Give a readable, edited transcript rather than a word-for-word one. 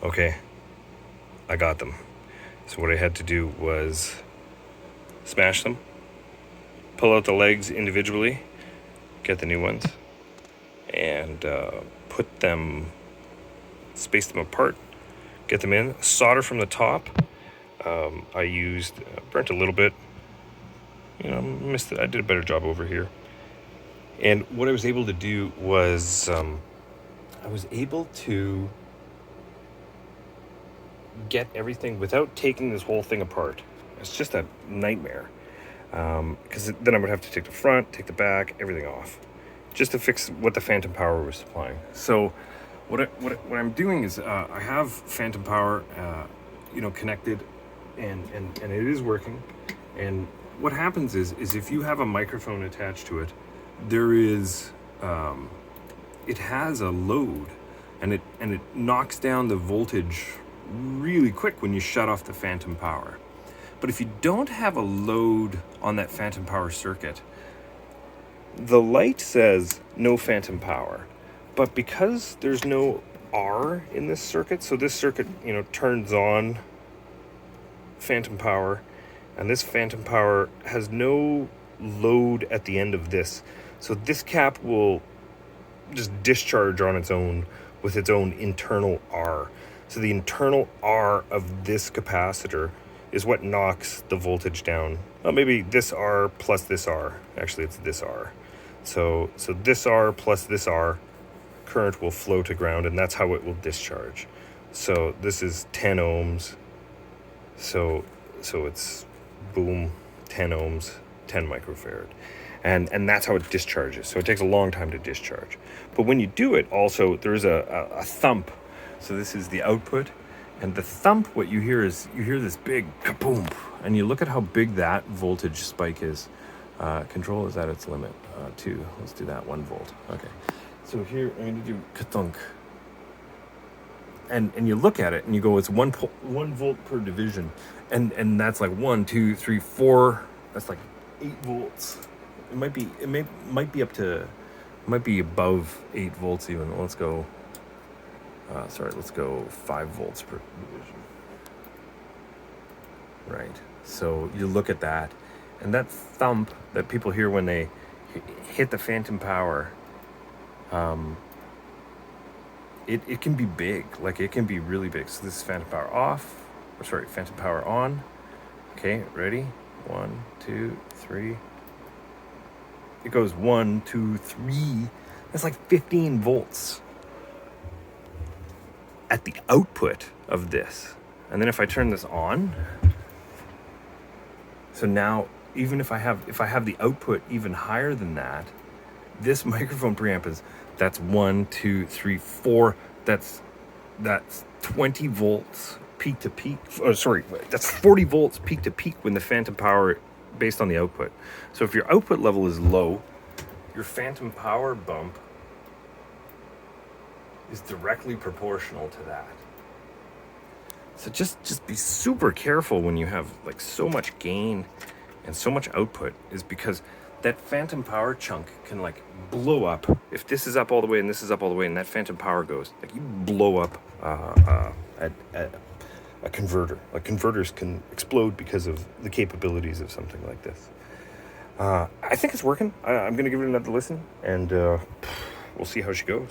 Okay, I got them. So what I had to do was smash them, pull out the legs individually, get the new ones, and space them apart, get them in, solder from the top. I used, burnt a little bit, missed it. I did a better job over here. And what I was able to do was, I was able to get everything without taking this whole thing apart. It's just a nightmare. Because then I would have to take the front, take the back, everything off, just to fix what the phantom power was supplying. So what I'm doing is I have phantom power, connected, and it is working. And what happens is if you have a microphone attached to it, there is it has a load, and it knocks down the voltage really quick when you shut off the phantom power. But if you don't have a load on that phantom power circuit, the light says no phantom power. But because there's no R in this circuit, so this circuit, turns on phantom power, and this phantom power has no load at the end of this. So this cap will just discharge on its own with its own internal R. So the internal R of this capacitor is what knocks the voltage down. Well, maybe this R plus this R. Actually, it's this R. So this R plus this R, current will flow to ground, and that's how it will discharge. So this is 10 ohms. So it's boom, 10 ohms, 10 microfarad. And that's how it discharges. So it takes a long time to discharge. But when you do it, also, there's a thump. So this is the output. And the thump, what you hear is, this big kaboom. And you look at how big that voltage spike is. Control is at its limit. 2. Let's do that, 1 volt. Okay. So here, I'm going to do kathunk. And you look at it and you go, it's 1 volt per division. And that's like 1, 2, 3, 4. That's like 8 volts. It might be above 8 volts even. Let's go. Let's go 5 volts per division. Right. So you look at that, and that thump that people hear when they hit the phantom power, it can be big. Like, it can be really big. So this is phantom power off. Phantom power on. Okay, ready? 1, 2, 3. It goes 1, 2, 3. That's like 15 volts at the output of this. And then if I turn this on, so now even if I have the output even higher than that, this microphone preamp that's 1, 2, 3, 4. That's 20 volts peak to peak. That's 40 volts peak to peak when the phantom power, based on the output. So if your output level is low, your phantom power bump is directly proportional to that. So just be super careful when you have like so much gain and so much output, is because that phantom power chunk can like blow up. If this is up all the way and this is up all the way and that phantom power goes, like, you blow up a converter. Like, converters can explode because of the capabilities of something like this. I think it's working. I'm going to give it another listen, and we'll see how she goes.